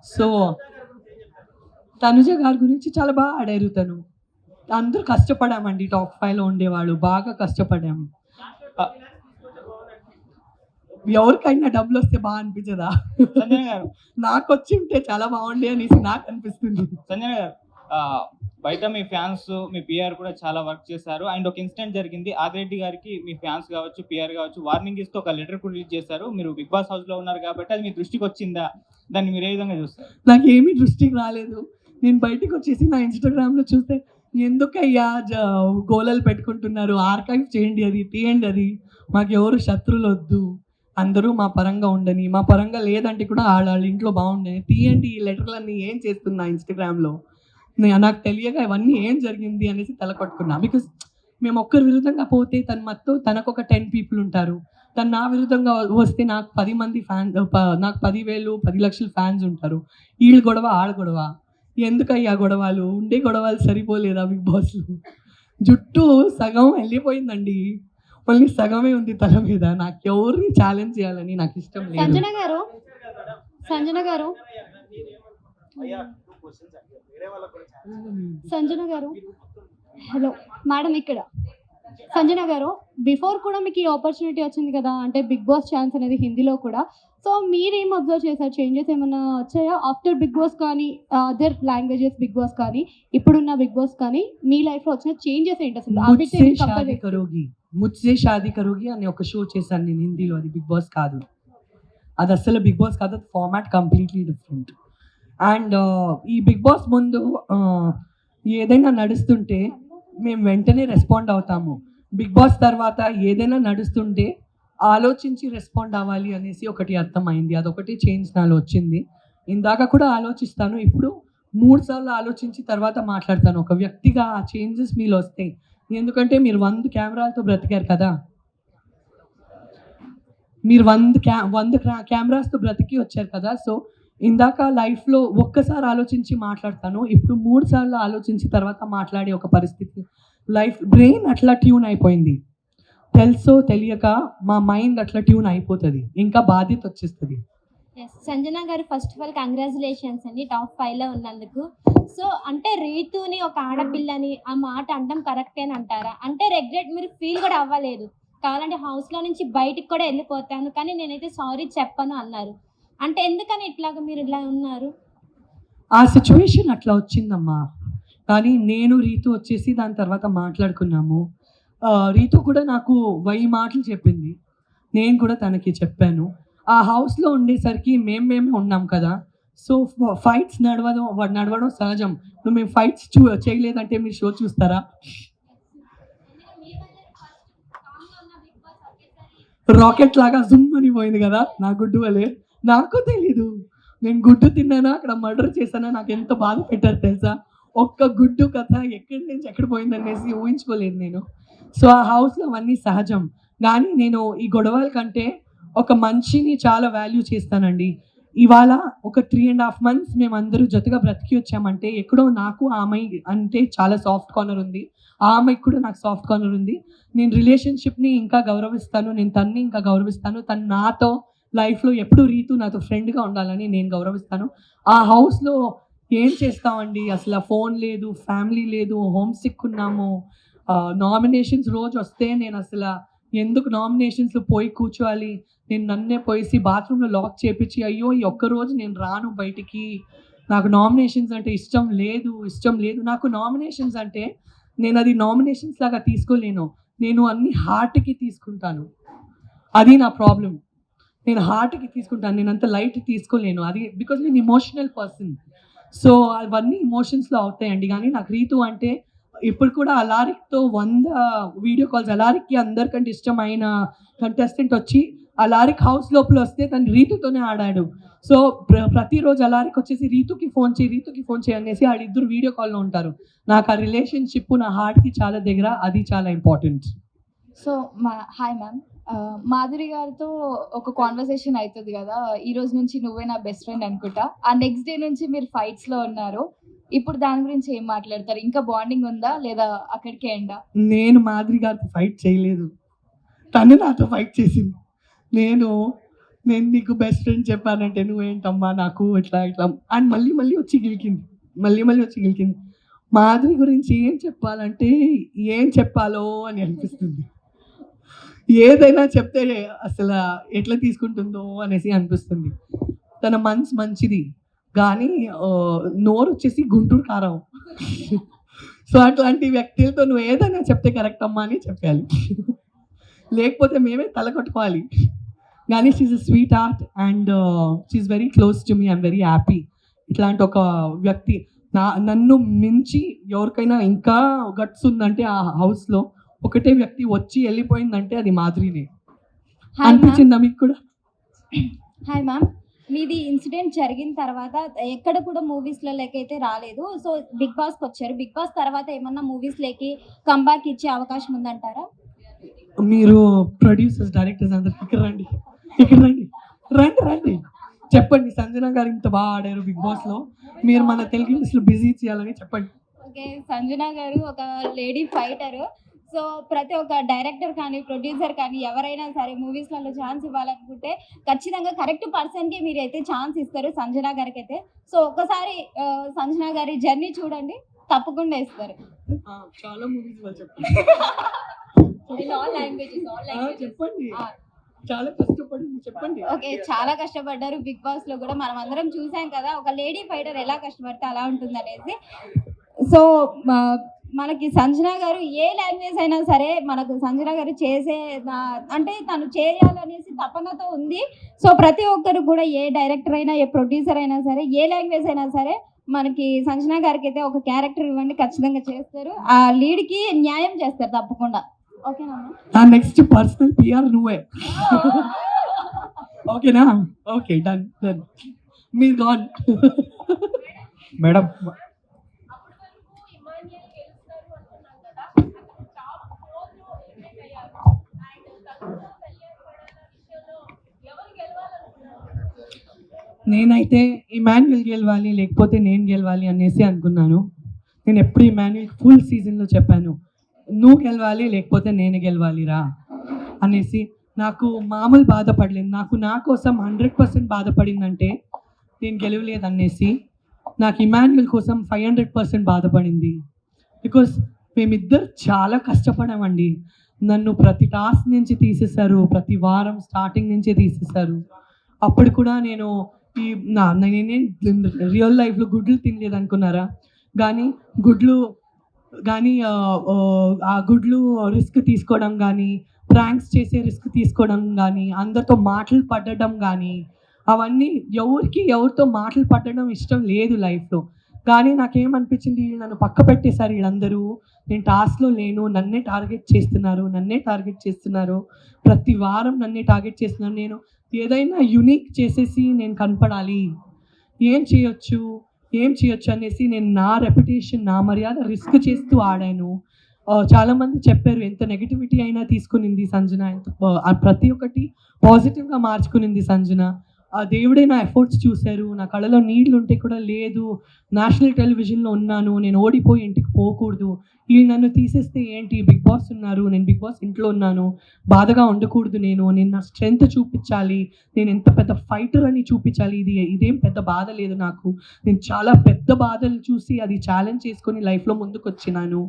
సో తనుజ గారి గురించి చాలా బాగా ఆడారు. తను అందరూ కష్టపడామండి, టాప్ 5లో ఉండేవాళ్ళు బాగా కష్టపడాము. ఎవరికైనా డబ్బులు వస్తే బాగా అనిపించదా? సంజన గారు, నాకు వచ్చి ఉంటే చాలా బాగుండే అనేసి నాకు అనిపిస్తుంది. సంజన గారు, బయట మీ ఫ్యాన్స్, మీ పిఆర్ కూడా చాలా వర్క్ చేశారు. అండ్ ఒక ఇన్సిడెంట్ జరిగింది, ఆదిరెడ్డి గారికి మీ ఫ్యాన్స్ కావచ్చు, పిఆర్ కావచ్చు వార్నింగ్ ఇస్తూ ఒక లెటర్ కూడా రిలీజ్ చేశారు. మీరు బిగ్ బాస్ హౌస్లో ఉన్నారు కాబట్టి అది మీ దృష్టికి వచ్చిందా? దాన్ని మీరు ఏ విధంగా చూస్తారు? నాకు ఏమీ దృష్టికి రాలేదు. నేను బయటకు వచ్చేసి నా ఇన్స్టాగ్రామ్లో చూస్తే ఎందుకయ్యా గోలలు పెట్టుకుంటున్నారు, ఆర్కైవ్ చేయండి, అది తీయండి, అది మాకు ఎవరు శత్రువులు వద్దు, అందరూ మా పరంగా ఉండని, మా పరంగా లేదంటే కూడా వాళ్ళ ఇంట్లో బాగుండని, తీయండి ఈ లెటర్లన్నీ ఏం చేస్తున్నా ఇన్స్టాగ్రామ్లో. నాకు తెలియక ఇవన్నీ ఏం జరిగింది అనేసి తలకొట్టుకున్నా. బికాస్ మేము ఒక్కరి విరుద్ధంగా పోతే తనకు ఒక 10 people ఉంటారు, తను నా విరుద్ధంగా వస్తే నాకు 10 మంది ఫ్యాన్స్, నాకు 10,000 10 లక్షల ఫ్యాన్స్ ఉంటారు. వీళ్ళు గొడవ ఆడ గొడవ, ఎందుకయ్యా గొడవలు? ఉండే గొడవలు సరిపోలేదా బిగ్ బాస్లో? జుట్టు సగం వెళ్ళిపోయిందండి, మళ్ళీ సగమే ఉంది తల మీద. నాకు ఎవరిని ఛాలెంజ్ చేయాలని నాకు ఇష్టం లేదు. సంజన గారు హలో మేడం, ఇక్కడ సంజన గారు, బిఫోర్ కూడా మీకు ఈ ఆపర్చునిటీ వచ్చింది కదా, అంటే బిగ్ బాస్ ఛాన్స్ అనేది హిందీలో కూడా. సో మీరేం అబ్జర్వ్ చేశారు, చేంజెస్ ఏమైనా వచ్చాయా ఆఫ్టర్ బిగ్ బాస్ కానీ, అదర్ లాంగ్వేజెస్ బిగ్ బాస్ కానీ, ఇప్పుడున్న బిగ్ బాస్ కానీ, మీ లైఫ్లో వచ్చిన చేంజెస్ ఏంటి అసలు? ముజ్సే షాదీ కరోగి అని ఒక షో చేశాను నేను హిందీలో, అది బిగ్ బాస్ కాదు, అది అసలు బిగ్ బాస్ కాదు, అది ఫార్మాట్ కంప్లీట్లీ డిఫరెంట్. అండ్ ఈ బిగ్ బాస్ ముందు ఏదైనా నడుస్తుంటే మేము వెంటనే రెస్పాండ్ అవుతాము. బిగ్ బాస్ తర్వాత ఏదైనా నడుస్తుంటే ఆలోచించి రెస్పాండ్ అవ్వాలి అనేసి ఒకటి అర్థమైంది. అదొకటి చేంజ్ నాలో వచ్చింది. ఇందాక కూడా ఆలోచిస్తాను, ఇప్పుడు 3 సార్లు ఆలోచించి తర్వాత మాట్లాడతాను. ఒక వ్యక్తిగా ఆ చేంజెస్ మీలో వస్తాయి. ఎందుకంటే మీరు 100 కెమెరాలతో బ్రతికారు కదా, మీరు 100 కెమెరాస్తో బ్రతికి వచ్చారు కదా. సో ఇందాక లైఫ్లో ఒక్కసారి ఆలోచించి మాట్లాడతాను, ఇప్పుడు 3 సార్లు ఆలోచించి తర్వాత మాట్లాడే ఒక పరిస్థితి. లైఫ్ బ్రెయిన్ అట్లా ట్యూన్ అయిపోయింది. తెలుసో తెలియక మా మైండ్ అట్లా ట్యూన్ అయిపోతుంది, ఇంకా బాధ్యత వచ్చేస్తుంది. సంజన గారు, ఫస్ట్ ఆఫ్ ఆల్ కంగ్రాచులేషన్స్ అండి టాప్ 5లో ఉన్నందుకు. సో అంటే రీతుని ఒక ఆడపిల్లని ఆ మాట అనడం కరెక్టే అని అంటారా? అంటే రెగ్రెట్ మీరు ఫీల్ కూడా అవ్వలేదు, కావాలంటే హౌస్లో నుంచి బయటికి కూడా వెళ్ళిపోతాను కానీ నేనైతే సారీ చెప్పను అన్నారు. అంటే ఎందుకని ఇట్లాగా మీరు ఇలా ఉన్నారు? ఆ సిచ్యువేషన్ అట్లా వచ్చిందమ్మా. కానీ నేను రీతు వచ్చేసి దాని తర్వాత మాట్లాడుకున్నాము. రీతు కూడా నాకు 1000 మాటలు చెప్పింది, నేను కూడా తనకి చెప్పాను. ఆ హౌస్లో ఉండేసరికి మేమే ఉన్నాం కదా. సో ఫైట్స్ నడవడం సహజం. ఇప్పుడు మేము ఫైట్స్ చేయలేదంటే మీరు షో చూస్తారా? రాకెట్ లాగా జుమ్ అని పోయింది కదా నా గుడ్డు వలే. నాకు తెలీదు నేను గుడ్డు తిన్నానా అక్కడ మర్డర్ చేశానా, నాకు ఎంత బాధ పెట్టారు తెలుసా. ఒక్క గుడ్డు కథ ఎక్కడి నుంచి ఎక్కడ పోయిందనేసి ఊహించుకోలేదు నేను. సో ఆ హౌస్లో అవన్నీ సహజం. కానీ నేను ఈ గొడవల కంటే ఒక మనిషిని చాలా వాల్యూ చేస్తానండి. ఇవాళ ఒక 3.5 months మేమందరూ జతగా బ్రతికి వచ్చామంటే ఎక్కడో నాకు ఆ అమ్మాయి అంటే చాలా సాఫ్ట్ కార్నర్ ఉంది, ఆ అమ్మాయికి కూడా నాకు సాఫ్ట్ కార్నర్ ఉంది. నేను రిలేషన్షిప్ని ఇంకా గౌరవిస్తాను, నేను తన్ని ఇంకా గౌరవిస్తాను. తను నాతో లైఫ్లో ఎప్పుడు రీతు నాతో ఫ్రెండ్గా ఉండాలని నేను గౌరవిస్తాను. ఆ హౌస్లో ఏం చేస్తామండి, అసలు ఫోన్ లేదు, ఫ్యామిలీ లేదు, హోమ్ సిక్ ఉన్నాము. నామినేషన్స్ రోజు వస్తే నేను అసలు ఎందుకు నామినేషన్స్లో పోయి కూర్చోవాలి, నేను నన్నే పోయేసి బాత్రూంలో లాక్ చేపించి అయ్యో ఈ ఒక్కరోజు నేను రాను బయటికి, నాకు నామినేషన్స్ అంటే ఇష్టం లేదు. నాకు నామినేషన్స్ అంటే నేను అది నామినేషన్స్ లాగా తీసుకోలేను, నేను అన్ని హార్ట్కి తీసుకుంటాను. అది నా ప్రాబ్లం. నేను హార్ట్కి తీసుకుంటాను, నేను అంత లైట్ తీసుకోలేను. అది బికాజ్ నేను ఇమోషనల్ పర్సన్. సో అవన్నీ ఇమోషన్స్లో అవుతాయండి. కానీ నాకు రీతు అంటే ఇప్పుడు కూడా అలారిక్తో 100 వీడియో కాల్స్, అలారిక్కి అందరికంటే ఇష్టమైన కంటెస్టెంట్ వచ్చి అలారిక్ హౌస్ లోపల వస్తే తను రీతుతోనే ఆడాడు. సో ప్రతిరోజు అలారిక్ వచ్చేసి రీతుకి ఫోన్ చేయి అనేసి ఆడిద్దరు వీడియో కాల్లో ఉంటారు. నాకు ఆ రిలేషన్షిప్ నా హార్ట్కి చాలా దగ్గర, అది చాలా important. So hi ma'am, Madhuri గారితో ఒక కాన్వర్సేషన్ అవుతుంది కదా, ఈ రోజు నుంచి నువ్వే నా బెస్ట్ ఫ్రెండ్ అనుకుంటా. ఆ నెక్స్ట్ డే నుంచి మీరు ఫైట్స్లో ఉన్నారు. ఇప్పుడు దాని గురించి ఏం మాట్లాడతారు? ఇంకా బాండింగ్ ఉందా లేదా అక్కడికే ఎండా? నేను మాధురి గారితో ఫైట్ చేయలేదు, తను నాతో ఫైట్ చేసింది. నేను నీకు బెస్ట్ ఫ్రెండ్ చెప్పానంటే నువ్వేంటమ్మా నాకు ఇట్లా అండ్ మళ్ళీ వచ్చి గెలికింది. మాధురి గురించి ఏం చెప్పాలంటే ఏం చెప్పాలో అని అనిపిస్తుంది. ఏదైనా చెప్తే అసలు ఎట్లా తీసుకుంటుందో అనేసి అనిపిస్తుంది. తన మనసు మంచిది కానీ నోరు వచ్చేసి గుంటూరు కారం. సో అట్లాంటి వ్యక్తులతో నువ్వు ఏదైనా చెప్తే కరెక్ట్ అమ్మా అని చెప్పాలి, లేకపోతే మేమే తల కొట్టుకోవాలి. కానీ she's a sweetheart and she's very close to me. I'm very happy. ఇట్లాంటి ఒక వ్యక్తి నన్ను మించి ఎవరికైనా ఇంకా గట్స్ ఉందంటే ఆ హౌస్లో ఒకటే వ్యక్తి వచ్చి వెళ్ళిపోయిందంటే అది మాధురినే. అనిపించిందా మీకు కూడా? హాయ్ మ్యామ్, మీది ఇన్సిడెంట్ జరిగిన తర్వాత ఎక్కడ కూడా మూవీస్లోకి రాలేదు. సో బిగ్ బాస్కి వచ్చారు. బిగ్ బాస్ తర్వాత ఏమన్నా మూవీస్లోకి కంబ్యాక్ ఇచ్చే అవకాశం ఉందంటారా? మీరు ప్రొడ్యూసర్స్, డైరెక్టర్స్ అందరు ఇక్కడ రండి. చెప్పండి, సంజన గారు ఇంత బాగా ఆడారు బిగ్ బాస్లో, మీరు మన తెలుగు ఇండస్ట్రీలో బిజీ చేయాలని చెప్పండి. ఓకే, సంజన గారు ఒక లేడీ ఫైటరు. సో ప్రతి ఒక్క డైరెక్టర్ కానీ ప్రొడ్యూసర్ కానీ ఎవరైనా సరే మూవీస్లలో ఛాన్స్ ఇవ్వాలనుకుంటే ఖచ్చితంగా కరెక్ట్ పర్సన్కి మీరు అయితే ఛాన్స్ ఇస్తారు, సంజన గారికి అయితే. సో ఒక్కసారి సంజన గారి జర్నీ చూడండి, తప్పకుండా ఇస్తారు. చాలా మూవీస్ వాళ్ళు చెప్పండి. చెప్పండి, చాలా కష్టపడింది చెప్పండి. ఓకే, చాలా కష్టపడ్డారు బిగ్ బాస్ లో కూడా, మనం అందరం చూసాం కదా ఒక లేడీ ఫైటర్ ఎలా కష్టపడితే అలా ఉంటుంది అనేసి. సో మనకి సంజన గారు ఏ లాంగ్వేజ్ అయినా సరే మనకు సంజన గారు చేసే అంటే తను చేయాలనేసి తపనతో ఉంది. సో ప్రతి ఒక్కరు కూడా ఏ డైరెక్టర్ అయినా ఏ ప్రొడ్యూసర్ అయినా సరే ఏ లాంగ్వేజ్ అయినా సరే మనకి సంజన గారికి అయితే ఒక క్యారెక్టర్ ఇవ్వండి, ఖచ్చితంగా చేస్తారు, ఆ లీడ్కి న్యాయం చేస్తారు తప్పకుండా. ఓకేనా నా నెక్స్ట్ పర్సనల్ పిఆర్ నువ్వే. ఓకేనా? Okay, done done. మీరు గాన్. మేడం నేనైతే ఇమాన్యుయల్ గెలవాలి లేకపోతే నేను గెలవాలి అనేసి అనుకున్నాను. నేను ఎప్పుడు ఇమాన్యుయల్ ఫుల్ సీజన్లో చెప్పాను, నువ్వు గెలవాలి లేకపోతే నేను గెలవాలిరా అనేసి. నాకు మామూలు బాధపడలేదు. నా కోసం 100% బాధపడిందంటే నేను గెలవలేదు అనేసి. నాకు ఇమాన్యుయల్ కోసం 500% బాధపడింది. బికాస్ మేమిద్దరు చాలా కష్టపడామండి. నన్ను ప్రతి టాస్క్ నుంచి తీసేశారు, ప్రతి వారం స్టార్టింగ్ నుంచే తీసేశారు. అప్పుడు కూడా నేను నేనే రియల్ లైఫ్లో గుడ్లు తినలేదు అనుకున్నారా? కానీ ఆ గుడ్లు రిస్క్ తీసుకోవడం కానీ, ప్రాంక్స్ చేసే రిస్క్ తీసుకోవడం కానీ, అందరితో మాటలు పడడం కానీ, అవన్నీ ఎవరితో మాటలు పడడం ఇష్టం లేదు లైఫ్లో. కానీ నాకేమనిపించింది, నన్ను పక్క పెట్టేశారు వీళ్ళందరూ. నేను టాస్క్లో లేను, నన్నే టార్గెట్ చేస్తున్నారు. ప్రతి వారం నన్నే టార్గెట్ చేస్తున్నారు. నేను ఏదైనా యూనిక్ చేసేసి నేను కనపడాలి, ఏం చేయొచ్చు అనేసి నేను నా రెప్యుటేషన్, నా మర్యాద రిస్క్ చేస్తూ ఆడాను. చాలామంది చెప్పారు ఎంత నెగిటివిటీ అయినా తీసుకునింది సంజన, ప్రతి ఒక్కటి పాజిటివ్గా మార్చుకునింది సంజన. ఆ దేవుడే నా ఎఫర్ట్స్ చూశారు. నా కళ్ళలో నీళ్ళు ఉంటే కూడా లేదు, నేషనల్ టెలివిజన్లో ఉన్నాను, నేను ఓడిపోయి ఇంటికి పోకూడదు, వీళ్ళు నన్ను తీసేస్తే ఏంటి, బిగ్ బాస్ ఉన్నారు, నేను బిగ్ బాస్ ఇంట్లో ఉన్నాను, బాధగా ఉండకూడదు, నేను నా స్ట్రెంగ్త్ చూపించాలి, నేను ఎంత పెద్ద ఫైటర్ అని చూపించాలి, ఇదేం పెద్ద బాధ లేదు నాకు, నేను చాలా పెద్ద బాధలు చూసి అది ఛాలెంజ్ చేసుకొని లైఫ్లో ముందుకు వచ్చినాను,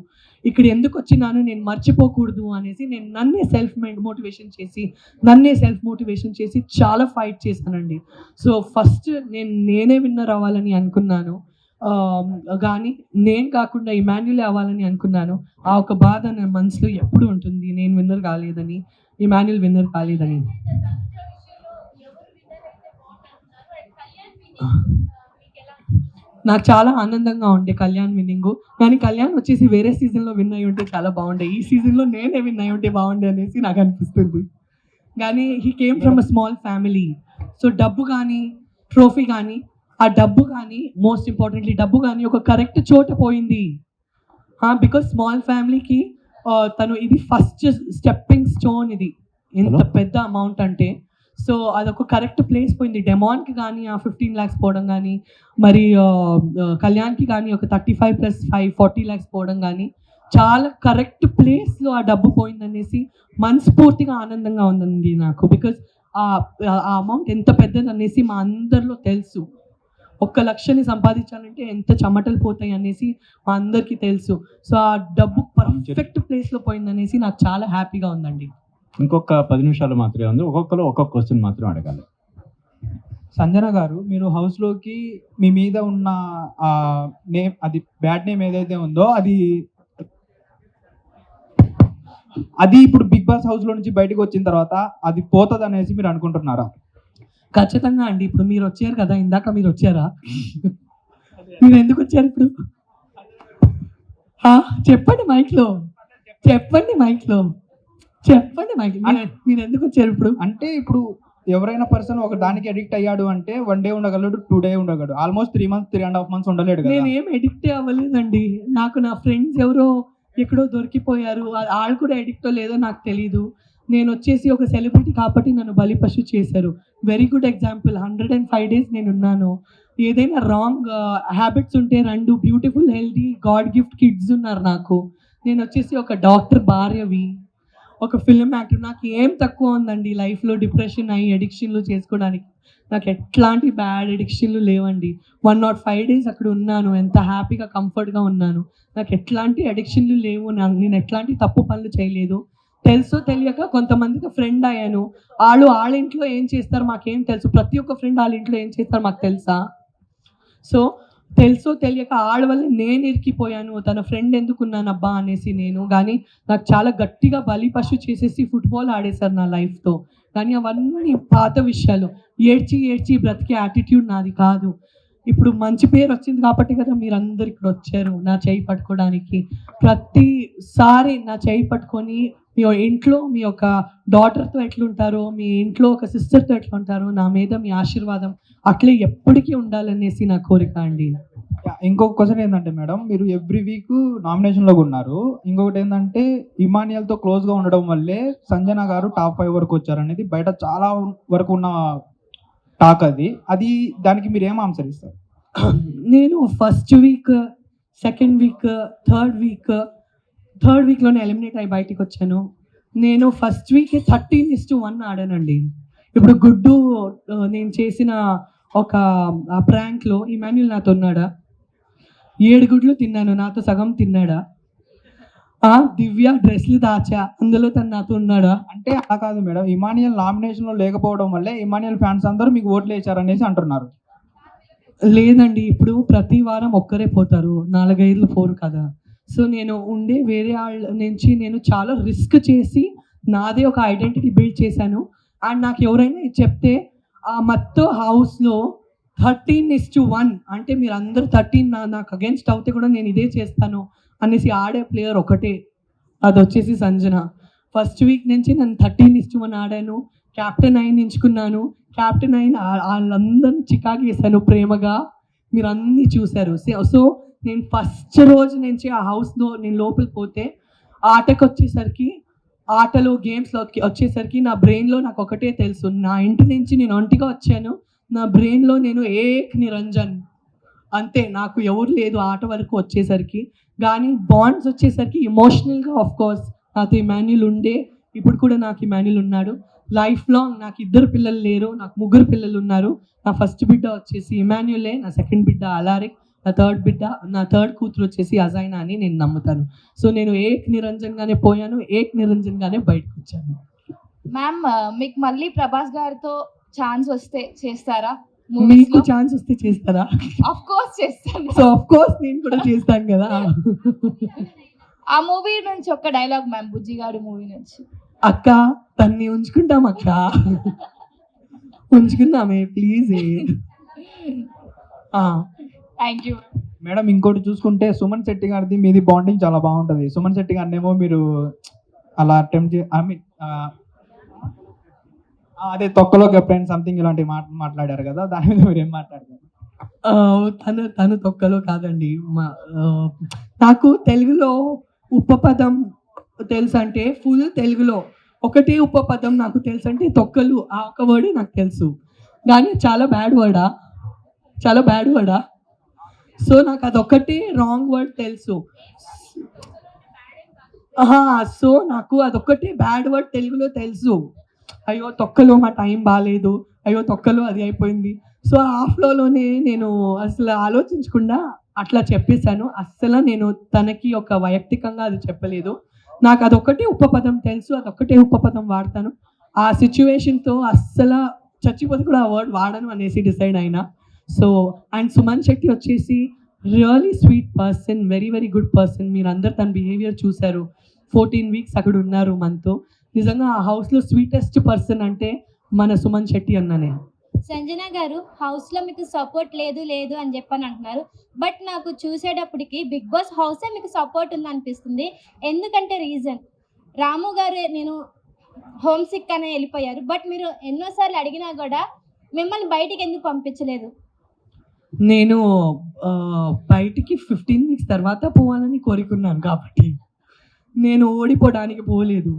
ఇక్కడ ఎందుకు వచ్చినాను నేను మర్చిపోకూడదు అనేసి నేను నన్నే సెల్ఫ్ మోటివేషన్ చేసి చాలా ఫైట్ చేశానండి. సో ఫస్ట్ నేనే విన్నర్ అవ్వాలని అనుకున్నాను, కానీ నేను కాకుండా ఇమాన్యుయల్ అవ్వాలని అనుకున్నాను. ఆ ఒక బాధ నా మనసులో ఎప్పుడు ఉంటుంది, నేను విన్నర్ కాలేదని, ఇమాన్యుయల్ విన్నర్ కాలేదని. నాకు చాలా ఆనందంగా ఉండే కళ్యాణ్ విన్నింగ్. కానీ కళ్యాణ్ వచ్చేసి వేరే సీజన్లో విన్ అయి ఉంటే చాలా బాగుండే, ఈ సీజన్లో నేనే విన్ అయి ఉంటే బాగుండే అనేసి నాకు అనిపిస్తుంది. కానీ he came from a small family. So డబ్బు కానీ, ట్రోఫీ కానీ, ఆ డబ్బు కానీ, మోస్ట్ ఇంపార్టెంట్లీ డబ్బు కానీ ఒక కరెక్ట్ చోట పోయింది. బికాస్ స్మాల్ ఫ్యామిలీకి తను ఇది ఫస్ట్ స్టెప్పింగ్ స్టోన్, ఇది ఎంత పెద్ద అమౌంట్ అంటే. సో అదొక కరెక్ట్ ప్లేస్ పోయింది. డెమాన్కి కానీ ఆ 15 lakhs పోవడం కానీ, మరి కళ్యాణ్కి కానీ ఒక 35 + 5 40 lakhs పోవడం కానీ, చాలా కరెక్ట్ ప్లేస్లో ఆ డబ్బు పోయిందనేసి మనస్ఫూర్తిగా ఆనందంగా ఉందండి నాకు. బికాజ్ ఆ అమౌంట్ ఎంత పెద్దది అనేసి మా అందరిలో తెలుసు. 1 లక్షని సంపాదించాలంటే ఎంత చెమటలు పోతాయి అనేసి మా అందరికీ తెలుసు. సో ఆ డబ్బు పర్ఫెక్ట్ ప్లేస్లో పోయిందనేసి నాకు చాలా హ్యాపీగా ఉందండి. ఇంకొక 10 నిమిషాలు మాత్రమే ఉంది, ఒక్కొక్కరు ఒక్కొక్క క్వశ్చన్ మాత్రం అడగాలి. సంజన గారు, మీరు హౌస్లోకి మీ మీద ఉన్న నేమ్, అది బ్యాడ్ నేమ్ ఏదైతే ఉందో అది ఇప్పుడు బిగ్ బాస్ హౌస్లో నుంచి బయటకు వచ్చిన తర్వాత అది పోతుంది అనేసి మీరు అనుకుంటున్నారా? ఖచ్చితంగా అండి. ఇప్పుడు మీరు వచ్చారు కదా, ఇందాక మీరు వచ్చారా? మీరు ఎందుకు వచ్చారు ఇప్పుడు? చెప్పండి మైక్లో మీరు ఎందుకు వచ్చారు ఇప్పుడు? అంటే ఇప్పుడు ఎవరైనా పర్సన్ ఒక దానికి అడిక్ట్ అయ్యాడు అంటే 1 day ఉండగలడు, 2 days ఉండగలడు, almost 3 months 3.5 months ఉండలేడు కదా. నేను ఏం ఎడిక్ట్ అవ్వలేదండి. నాకు నా ఫ్రెండ్స్ ఎవరో ఎక్కడో దొరికిపోయారు, వాళ్ళు కూడా ఎడిక్టో లేదో నాకు తెలీదు. నేను వచ్చేసి ఒక సెలబ్రిటీ కాబట్టి నన్ను బలిపశు చేశారు. Very good example. 105 days నేను ఉన్నాను. ఏదైనా రాంగ్ హ్యాబిట్స్ ఉంటే 2 beautiful healthy God gift kids ఉన్నారు నాకు. నేను వచ్చేసి ఒక డాక్టర్ భార్యవి, ఒక ఫిల్మ్ యాక్టర్. నాకు ఏం తక్కువ ఉందండి లైఫ్లో డిప్రెషన్ అయ్యి ఎడిక్షన్లు చేసుకోవడానికి. నాకు ఎట్లాంటి బ్యాడ్ ఎడిక్షన్లు లేవండి. 105 days అక్కడ ఉన్నాను, ఎంత హ్యాపీగా కంఫర్ట్గా ఉన్నాను. నాకు ఎట్లాంటి అడిక్షన్లు లేవు, నేను ఎట్లాంటి తప్పు పనులు చేయలేదు. తెలుసో తెలియక కొంతమందికి ఫ్రెండ్ అయ్యాను. వాళ్ళ ఇంట్లో ఏం చేస్తారు మాకేం తెలుసు. ప్రతి ఒక్క ఫ్రెండ్ వాళ్ళ ఇంట్లో ఏం చేస్తారు మాకు తెలుసా? సో తెలుసో తెలియక వాళ్ళ వల్ల నేను ఇరికిపోయాను. తన ఫ్రెండ్ ఎందుకున్నాను అబ్బా అనేసి నేను. కానీ నాకు చాలా గట్టిగా బలిపశు చేసేసి ఫుట్బాల్ ఆడేశారు నా లైఫ్తో. కానీ అవన్నీ పాత విషయాలు. ఏడ్చి బ్రతికే యాటిట్యూడ్ నాది కాదు. ఇప్పుడు మంచి పేరు వచ్చింది కాబట్టి కదా మీరందరు ఇక్కడ వచ్చారు నా చేయి పట్టుకోవడానికి. ప్రతిసారి నా చేయి పట్టుకొని మీ ఇంట్లో మీ యొక్క డాటర్తో ఎట్లుంటారో, మీ ఇంట్లో ఒక సిస్టర్తో ఎట్లా ఉంటారో, నా మీద మీ ఆశీర్వాదం అట్లే ఎప్పటికీ ఉండాలనేసి నా కోరిక అండి. ఇంకొక క్వశ్చన్ ఏంటంటే మేడం, మీరు ఎవ్రీ వీక్ నామినేషన్లో ఉన్నారు. ఇంకొకటి ఏంటంటే ఇమానియల్తో క్లోజ్గా ఉండడం వల్లే సంజన గారు టాప్ 5 వరకు వచ్చారనేది బయట చాలా వరకు ఉన్న టాక్. అది దానికి మీరు ఏం ఆన్సర్ ఇస్తారు? నేను first week, second week, third వీక్లోనే ఎలిమినేట్ అయ్యి బయటికి వచ్చాను. నేను ఫస్ట్ వీక్ 13:1 ఆడానండి. ఇప్పుడు గుడ్డు నేను చేసిన ఒక ప్రాంక్లో ఇమాన్యుల్ నాతో ఉన్నాడా? 7 గుడ్లు తిన్నాను, నాతో సగం తిన్నాడా? దివ్య డ్రెస్లు దాచా, అందులో తను నాతో ఉన్నాడా? అంటే అలా కాదు మేడం, ఇమానియల్ నామినేషన్లో లేకపోవడం వల్లే ఇమానియల్ ఫ్యాన్స్ అందరూ మీకు ఓట్లు వేశారనేసి అంటున్నారు. లేదండి, ఇప్పుడు ప్రతి వారం ఒక్కరే పోతారు, 4-5 పోరు కదా. సో నేను ఉండే వేరే వాళ్ళ నుంచి నేను చాలా రిస్క్ చేసి నాదే ఒక ఐడెంటిటీ బిల్డ్ చేశాను. అండ్ నాకు ఎవరైనా ఇది చెప్తే మొత్తం హౌస్లో 13:1 అంటే మీరు అందరూ 13 నాకు అగేన్స్ట్ అవుతే కూడా నేను ఇదే చేస్తాను అనేసి ఆడే ప్లేయర్ ఒకటే, అది వచ్చేసి సంజన. ఫస్ట్ వీక్ నుంచి నేను 13:1 ఆడాను, క్యాప్టెన్ అయిన ఎంచుకున్నాను. క్యాప్టెన్ అయిన వాళ్ళందరినీ చికాకు చేశాను ప్రేమగా, మీరు అన్నీ చూశారు. సో నేను ఫస్ట్ రోజు నుంచి ఆ హౌస్లో నేను లోపలికి పోతే ఆటకు వచ్చేసరికి, ఆటలో గేమ్స్లో వచ్చేసరికి నా బ్రెయిన్లో నాకు ఒకటే తెలుసు, నా ఇంటి నుంచి నేను ఒంటిగా వచ్చాను, నా బ్రెయిన్లో నేను ఏక్ నిరంజన్ అంతే, నాకు ఎవరు లేదు ఆట వరకు వచ్చేసరికి. కానీ బాండ్స్ వచ్చేసరికి ఎమోషనల్గా ఆఫ్కోర్స్ నాతో ఇమాన్యుల్ ఉండే, ఇప్పుడు కూడా నాకు ఇమాన్యుల్ ఉన్నాడు. లైఫ్ లాంగ్ నాకు 2 పిల్లలు లేరు, నాకు 3 పిల్లలు ఉన్నారు. నా ఫస్ట్ బిడ్డ వచ్చేసి ఇమాన్యులే, నా సెకండ్ బిడ్డ అలారిక్, నా థర్డ్ కూతురు వచ్చేసి అజైనా అని నేను నమ్ముతాను. సో నేను ఏక్ నిరంజన్గానే పోయాను, ఏక్ నిరంజన్గానే బయటకు వచ్చాను. మ్యామ్, మీకు మళ్ళీ ప్రభాస్ గారితో ఛాన్స్ వస్తే చేస్తారా? మీకు ఛాన్స్ వస్తే చేస్తారా? ఆఫ్ కోర్స్ చేస్తాను. సో ఆఫ్ కోర్స్ నేను కూడా చేస్తాను కదా. ఆ మూవీ నుంచి ఒక డైలాగ్ మ్యామ్, బుజ్జి గారి మూవీ నుంచి. అక్క తన్ని ఉంచుకుంటాం అక్క, ఉంచుకుందామే ప్లీజ్. Thank you madam. ఇంకోటి చూసుకుంటే సుమన్ శెట్టి గారిది మీది బాండింగ్ చాలా బాగుంటుంది. సుమన్ శెట్టి గారినేమో మీరు అలా అటెంప్ట్ అదే తొక్కలో కెప్టెన్ సంథింగ్ ఇలాంటి మాట్లాడారు కదా, దాని మీద మీరు ఏం మాట్లాడతారు? తను తొక్కలో కాదండి. నాకు తెలుగులో ఉపపదం తెలుసు అంటే ఫుల్ తెలుగులో ఒకటే ఉపపదం నాకు తెలుసు అంటే తొక్కలు, ఆ ఒక వర్డే నాకు తెలుసు. కానీ చాలా బ్యాడ్ వర్డా. సో నాకు అదొక్కటే రాంగ్ వర్డ్ తెలుసు. సో నాకు అదొక్కటే బ్యాడ్ వర్డ్ తెలుగులో తెలుసు. అయ్యో తొక్కలో మా టైం బాగాలేదు, అయ్యో తొక్కలో అది అయిపోయింది. సో ఆ ఫ్లోలోనే నేను అసలు ఆలోచించకుండా అట్లా చెప్పేశాను. అస్సలు నేను తనకి ఒక వైయక్తికంగా అది చెప్పలేదు. నాకు అదొక్కటే ఉపపదం తెలుసు, అదొక్కటే ఉపపదం వాడతాను. ఆ సిచ్యువేషన్తో అస్సలు చచ్చిపోతే కూడా ఆ వర్డ్ వాడను అనేసి డిసైడ్ అయినా. సో అండ్ సుమన్ శెట్టి వచ్చేసి really sweet person, very very good person. మీరు అందరు తన బిహేవియర్ చూశారు. 14 వీక్స్ అక్కడ ఉన్నారు మనతో. నిజంగా ఆ హౌస్లో స్వీటెస్ట్ పర్సన్ అంటే మన సుమన్ శెట్టి అన్ననే. సంజన గారు, హౌస్లో మీకు సపోర్ట్ లేదు అని చెప్పని అంటున్నారు. బట్ నాకు చూసేటప్పటికి బిగ్ బాస్ హౌసే మీకు సపోర్ట్ ఉంది అనిపిస్తుంది. ఎందుకంటే రీజన్, రాము గారు నేను హోమ్ సిక్ అనే వెళ్ళిపోయారు. బట్ మీరు ఎన్నోసార్లు అడిగినా కూడా మిమ్మల్ని బయటికి ఎందుకు పంపించలేదు? నేను బయటికి 15 వీక్స్ తర్వాత పోవాలని కోరుకున్నాను కాబట్టి నేను ఓడిపోవడానికి పోలేదు.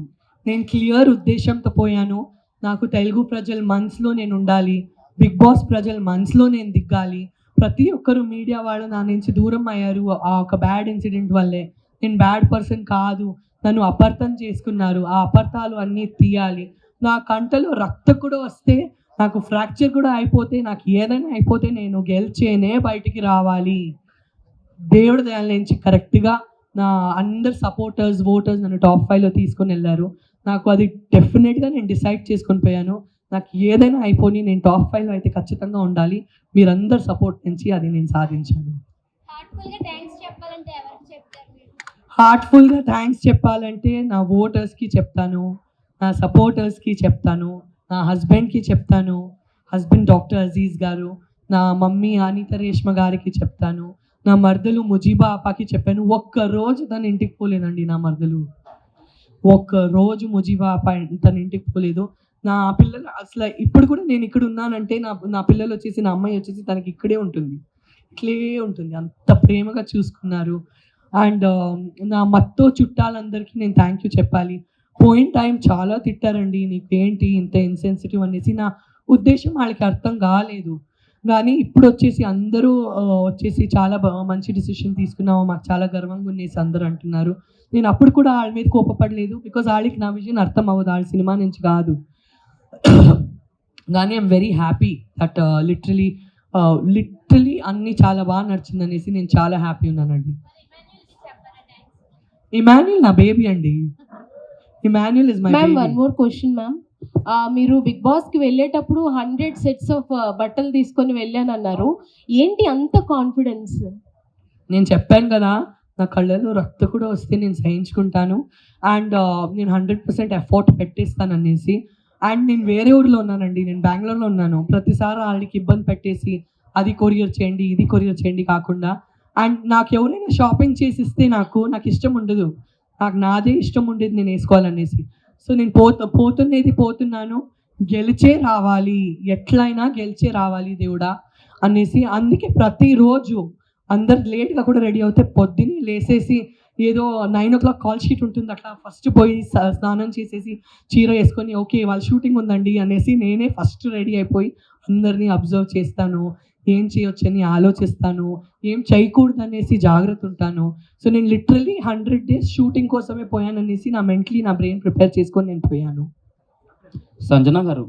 నేను క్లియర్ ఉద్దేశంతో పోయాను. నాకు తెలుగు ప్రజల మనసులో నేను ఉండాలి, బిగ్ బాస్ ప్రజల మనసులో నేను దిగాలి. ప్రతి ఒక్కరు మీడియా వాళ్ళు నా నుంచి దూరం అయ్యారు ఆ ఒక బ్యాడ్ ఇన్సిడెంట్ వల్లే. నేను బ్యాడ్ పర్సన్ కాదు, నన్ను అపార్థం చేసుకున్నారు. ఆ అపార్థాలు అన్నీ తీయాలి. నా కంటలో రక్తం కూడా వస్తే, నాకు ఫ్రాక్చర్ కూడా అయిపోతే, నాకు ఏదైనా అయిపోతే నేను గెలిచేనే బయటికి రావాలి. దేవుడి దయాల నుంచి కరెక్ట్గా నా అందరు సపోర్టర్స్, ఓటర్స్ నన్ను టాప్ 5లో తీసుకొని వెళ్ళారు. నాకు అది డెఫినెట్గా నేను డిసైడ్ చేసుకొని పోయాను. నాకు ఏదైనా అయిపోయి నేను టాప్ 5లో అయితే ఖచ్చితంగా ఉండాలి. మీరందరు సపోర్ట్ నుంచి అది నేను సాధించాను. హార్ట్ఫుల్గా థ్యాంక్స్ చెప్పాలంటే నా ఓటర్స్కి చెప్తాను, నా సపోర్టర్స్కి చెప్తాను, నా హస్బెండ్కి చెప్తాను, హస్బెండ్ డాక్టర్ అజీజ్ గారు, నా మమ్మీ అనిత రేష్మ గారికి చెప్తాను, నా మర్దలు ముజీబా అపాకి చెప్పాను. ఒక్కరోజు తను ఇంటికి పోలేదండి నా మర్దలు. ఒక్క రోజు ముజీబా తన ఇంటికి పోలేదు. నా పిల్లలు అసలు ఇప్పుడు కూడా నేను ఇక్కడ ఉన్నానంటే నా పిల్లలు వచ్చేసి, నా అమ్మాయి వచ్చేసి తనకి ఇక్కడే ఉంటుంది, ఇట్లే ఉంటుంది. అంత ప్రేమగా చూసుకున్నారు. అండ్ నా మత్తో చుట్టాలందరికీ నేను థ్యాంక్ యూ చెప్పాలి. పోయిన టైం చాలా తిట్టారండి, నీకేంటి ఇంత ఇన్సెన్సిటివ్ అనేసి. నా ఉద్దేశం వాళ్ళకి అర్థం కాలేదు. కానీ ఇప్పుడు వచ్చేసి అందరూ వచ్చేసి చాలా మంచి డిసిషన్ తీసుకున్నాము, మాకు చాలా గర్వంగా ఉండేసి అందరూ అంటున్నారు. నేను అప్పుడు కూడా వాళ్ళ మీద కోపపడలేదు, బికాజ్ వాళ్ళకి నా విజన్ అర్థం అవ్వదు, వాళ్ళ సినిమా నుంచి కాదు. కానీ I'm very happy that literally అన్నీ చాలా బాగా నడిచింది అనేసి నేను చాలా హ్యాపీ ఉన్నానండి. ఇమాన్యుల్ నా బేబీ అండి. Emmanuel is my ma'am baby. One more question ma'am. మీరు బిగ్ బాస్ కి వెళ్ళేటప్పుడు 100 సెట్స్ ఆఫ్ బట్టలు తీసుకొని వెళ్ళానన్నారు. ఏంటి అంత కాన్ఫిడెన్స్? నేను చెప్పాను కదా, నా కళ్ళలో రక్తం కూడా వస్తే నేను సహించుకుంటాను. అండ్ నేను 100% ఎఫర్ట్ పెట్టేస్తాను అనేసి. అండ్ నేను వేరే ఊరిలో ఉన్నానండి, నేను బెంగళూరులో ఉన్నాను. ప్రతిసారి వాళ్ళకి ఇబ్బంది పెట్టేసి అది కొరియర్ చేయండి, ఇది కొరియర్ చేయండి కాకుండా, అండ్ నాకు ఎవరైనా షాపింగ్ చేసి ఇస్తే నాకు ఇష్టం ఉండదు, నాకు నాదే ఇష్టం ఉండేది నేను వేసుకోవాలనేసి. సో నేను పోతున్నాను, గెలిచే రావాలి, ఎట్లయినా గెలిచే రావాలి దేవుడా అనేసి. అందుకే ప్రతిరోజు అందరు లేట్గా కూడా రెడీ అవుతే పొద్దున్నే లేసేసి ఏదో 9 o'clock కాల్ షీట్ ఉంటుంది, అట్లా ఫస్ట్ పోయి స్నానం చేసేసి చీర వేసుకొని ఓకే వాళ్ళు షూటింగ్ ఉందండి అనేసి నేనే ఫస్ట్ రెడీ అయిపోయి అందరినీ అబ్జర్వ్ చేస్తాను, ఏం చేయొచ్చని ఆలోచిస్తాను, ఏం చేయకూడదు అనేసి జాగ్రత్త ఉంటాను. సో నేను లిటరలీ 100 days షూటింగ్ కోసమే పోయాను అనేసి నా బ్రెయిన్ ప్రిపేర్ చేసుకొని నేను పోయాను. సంజన గారు,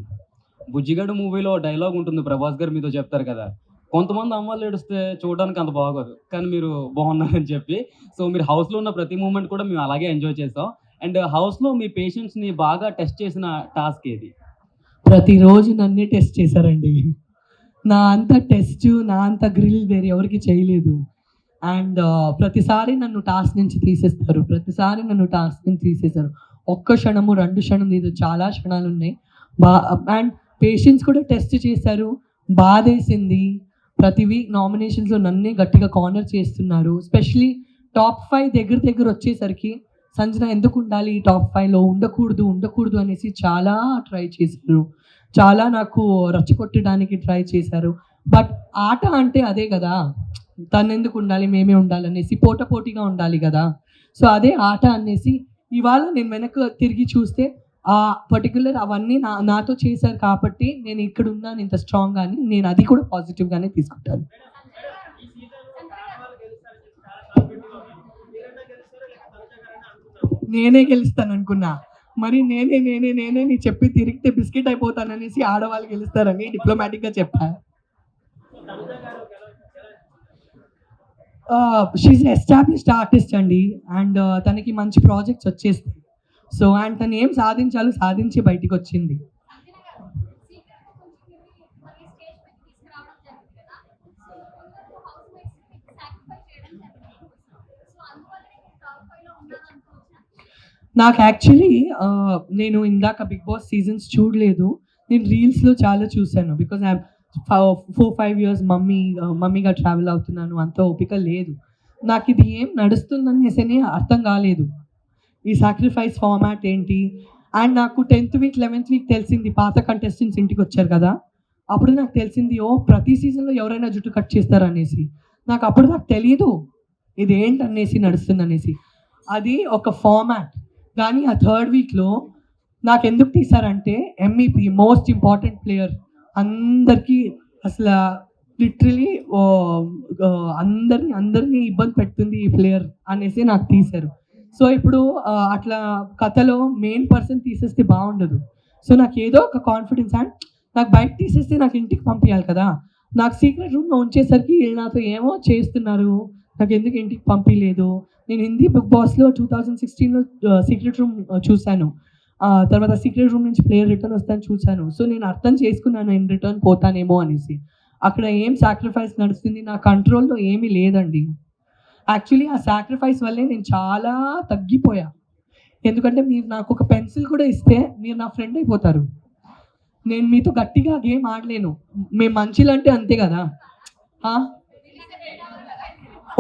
బుజ్జిగాడు మూవీలో డైలాగ్ ఉంటుంది, ప్రభాస్ గారు మీతో చెప్తారు కదా, కొంతమంది అమ్మాయిలు ఏడిస్తే చూడడానికి అంత బాగోదు, కానీ మీరు బాగున్నారని చెప్పి. సో మీరు హౌస్లో ఉన్న ప్రతి మూమెంట్ కూడా మేము అలాగే ఎంజాయ్ చేస్తాం. అండ్ హౌస్లో మీ పేషెంట్స్ని బాగా టెస్ట్ చేసిన టాస్క్ ఏది? ప్రతిరోజు నన్నే టెస్ట్ చేశారండి. నా అంత టెస్ట్, నా అంత గ్రిల్ వేరే ఎవరికి చేయలేదు. అండ్ ప్రతిసారి నన్ను టాస్క్ నుంచి తీసేస్తారు, ఒక్క క్షణము 2 క్షణం లేదు, చాలా క్షణాలు ఉన్నాయి. అండ్ పేషెంట్స్ కూడా టెస్ట్ చేశారు, బాధేసింది. ప్రతి వీక్ నామినేషన్స్లో నన్నే గట్టిగా కార్నర్ చేస్తున్నారు. స్పెషలీ టాప్ 5 దగ్గర వచ్చేసరికి సంజన ఎందుకు ఉండాలి ఈ టాప్ 5లో, ఉండకూడదు అనేసి చాలా ట్రై చేశారు, చాలా నాకు రచ్చగొట్టడానికి ట్రై చేశారు. బట్ ఆట అంటే అదే కదా, తను ఎందుకు ఉండాలి మేమే ఉండాలనేసి పోటీగా ఉండాలి కదా. సో అదే ఆట అనేసి ఇవాళ నేను వెనక్కి తిరిగి చూస్తే ఆ పర్టికులర్ అవన్నీ నాతో చేశారు కాబట్టి నేను ఇక్కడ ఉన్నాను ఇంత స్ట్రాంగ్గా అని, నేను అది కూడా పాజిటివ్గానే తీసుకుంటాను. నేనే గెలుస్తాను అనుకున్నా, మరి నేనే నీ చెప్పి తిరిగితే బిస్కెట్ అయిపోతాననేసి ఆడవాళ్ళు గెలుస్తారని డిప్లొమాటిక్గా చెప్పా. షీఈ్ ఎస్టాబ్లిష్డ్ ఆర్టిస్ట్ అండి, అండ్ తనకి మంచి ప్రాజెక్ట్స్ వచ్చేస్తాయి. సో అండ్ తను ఏం సాధించాలో సాధించి బయటికి వచ్చింది. నాకు యాక్చువల్లీ నేను ఇందాక బిగ్ బాస్ సీజన్స్ చూడలేదు, నేను రీల్స్లో చాలా చూశాను. బికాజ్ ఐ 4-5 years మమ్మీగా ట్రావెల్ అవుతున్నాను, అంత ఓపిక లేదు నాకు. ఇది ఏం నడుస్తుందనేసి అర్థం కాలేదు, ఈ సాక్రిఫైస్ ఫార్మాట్ ఏంటి. అండ్ నాకు 10th week 11th week తెలిసింది, పాత కంటెస్టెంట్స్ ఇంటికి వచ్చారు కదా, అప్పుడు నాకు తెలిసింది ప్రతి సీజన్లో ఎవరైనా జుట్టు కట్ చేస్తారనేసి. నాకు అప్పుడు తెలియదు ఇది ఏంటనేసి నడుస్తుందనేసి, అది ఒక ఫార్మాట్. కానీ ఆ 3rd weekలో నాకు ఎందుకు తీశారంటే MEP మోస్ట్ ఇంపార్టెంట్ ప్లేయర్, అందరికీ అసలు లిటరలీ అందరినీ ఇబ్బంది పెడుతుంది ఈ ప్లేయర్ అనేసి నాకు తీశారు. సో ఇప్పుడు అట్లా కథలో మెయిన్ పర్సన్ తీసేస్తే బాగుండదు. సో నాకు ఏదో ఒక కాన్ఫిడెన్స్, అండ్ నాకు బయట తీసేస్తే నాకు ఇంటికి పంపించాలి కదా, నాకు సీక్రెట్ రూమ్లో ఉంచేసరికి వీళ్ళు నాతో ఏమో చేస్తున్నారు, నాకు ఎందుకు ఇంటికి పంపించలేదు. నేను హిందీ బిగ్ బాస్లో 2016లో సీక్రెట్ రూమ్ చూశాను, తర్వాత సీక్రెట్ రూమ్ నుంచి ప్లేయర్ రిటర్న్ వస్తాను చూశాను. సో నేను అర్థం చేసుకున్నాను ఇన్ రిటర్న్ పోతానేమో అనేసి. అక్కడ ఏం సాక్రిఫైస్ నడుస్తుంది నా కంట్రోల్లో ఏమీ లేదండి. యాక్చువల్లీ ఆ సాక్రిఫైస్ వల్లే నేను చాలా తగ్గిపోయా. ఎందుకంటే మీరు నాకు ఒక పెన్సిల్ కూడా ఇస్తే మీరు నా ఫ్రెండ్ అయిపోతారు, నేను మీతో గట్టిగా గేమ్ ఆడలేను. మేము మంచిలంటే అంతే కదా,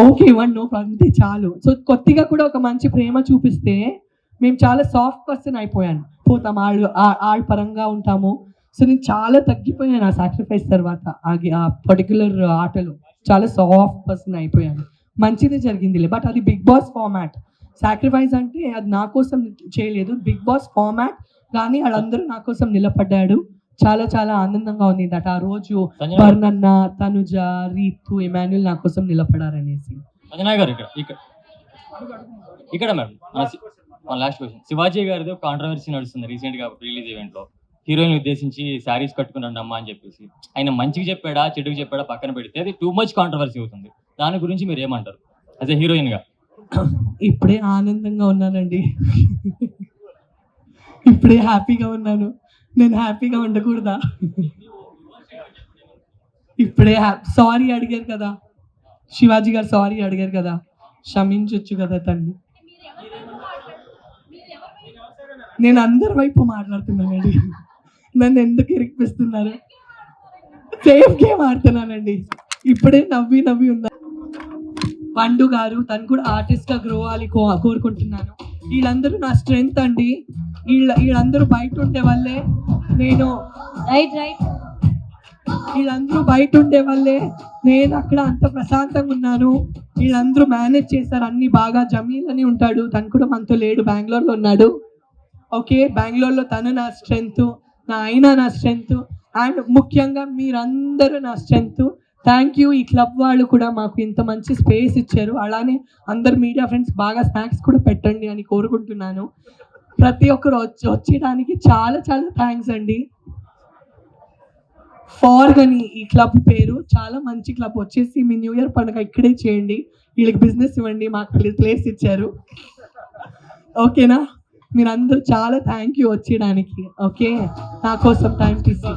ఓకే ఇవ్వండి అంతే చాలు. సో కొద్దిగా కూడా ఒక మంచి ప్రేమ చూపిస్తే మేము చాలా సాఫ్ట్ పర్సన్ అయిపోయాను, పోతాం ఆడ పరంగా ఉంటాము. సో నేను చాలా తగ్గిపోయాను ఆ సాక్రిఫైస్ తర్వాత, ఆ పర్టికులర్ ఆటలో చాలా సాఫ్ట్ పర్సన్ అయిపోయాను. మంచిదే జరిగిందిలే, బట్ అది బిగ్ బాస్ ఫార్మాట్. సాక్రిఫైస్ అంటే అది నా కోసం చేయలేదు, బిగ్ బాస్ ఫార్మాట్. కానీ వాళ్ళందరూ నా కోసం నిలబడ్డాడు. చాలా చాలా ఆనందంగా ఉంది దట్ ఆ రోజు వర్ణన్న, తనుజ, రీతు, ఇమాన్యుల్ నా కోసం నిలబడారనేసి. అంజనా గారు ఇక్కడ మేడం మన లాస్ట్ క్వశ్చన్, శివాజీ గారిది ఒక కాంట్రవర్సీ నడుస్తుంది రీసెంట్ గా రిలీజ్ ఈవెంట్ లో. హీరోయిన్ ఉద్దేశించి శారీస్ కట్టుకున్నాడు అమ్మా అని చెప్పేసి, ఆయన మంచిగా చెప్పాడా చెడుకు చెప్పాడా పక్కన పెడితే అది టూ మచ్ కాంట్రవర్సీ అవుతుంది. దాని గురించి మీరు ఏమంటారు యాజ్ ఎ హీరోయిన్ గా? ఇప్పుడే ఆనందంగా ఉన్నానండి, ఇప్పుడే హ్యాపీగా ఉన్నాను. నేను హ్యాపీగా ఉండకూడదా? ఇప్పుడే సారీ అడిగారు కదా శివాజీ గారు, సారీ అడిగారు కదా, క్షమించొచ్చు కదా తన్ని. నేను అందరి వైపు మాట్లాడుతున్నానండి, నన్ను ఎందుకు ఇరికిపిస్తున్నారు? సేఫ్ గేమ్ ఆడుతున్నానండి, ఇప్పుడే నవ్వి నవ్వి ఉన్నా. పండు గారు తను కూడా ఆర్టిస్ట్ గా గ్రో అవ్వాలి కోరుకుంటున్నాను. వీళ్ళందరూ నా స్ట్రెంగ్త్ అండి, వీళ్ళందరూ బయట ఉండే వల్లే నేను వీళ్ళందరూ బయట ఉండే వల్లే నేను అక్కడ అంత ప్రశాంతంగా ఉన్నాను. వీళ్ళందరూ మేనేజ్ చేస్తారు అన్ని బాగా. జమీల్ అని ఉంటాడు, తను కూడా మనతో లేడు, బెంగళూరులో ఉన్నాడు. ఓకే, బెంగళూరులో తను నా స్ట్రెంగ్త్, నా అయినా నా స్ట్రెంగ్త్, అండ్ ముఖ్యంగా మీరందరూ నా స్ట్రెంగ్త్. Thank you. ఈ క్లబ్ వాళ్ళు కూడా మాకు ఇంత మంచి స్పేస్ ఇచ్చారు. అలానే అందరు మీడియా ఫ్రెండ్స్ బాగా స్నాక్స్ కూడా పెట్టండి అని కోరుకుంటున్నాను. ప్రతి ఒక్కరు వచ్చేయడానికి చాలా చాలా థ్యాంక్స్ అండి. ఫార్గని ఈ క్లబ్ పేరు, చాలా మంచి క్లబ్. వచ్చేసి మీ న్యూ ఇయర్ పండుగ ఇక్కడే చేయండి, వీళ్ళకి బిజినెస్ ఇవ్వండి, మాకు ప్లేస్ ఇచ్చారు. ఓకేనా? మీరందరూ చాలా థ్యాంక్ యూ వచ్చేయడానికి. ఓకే, నా కోసం టైం తీసి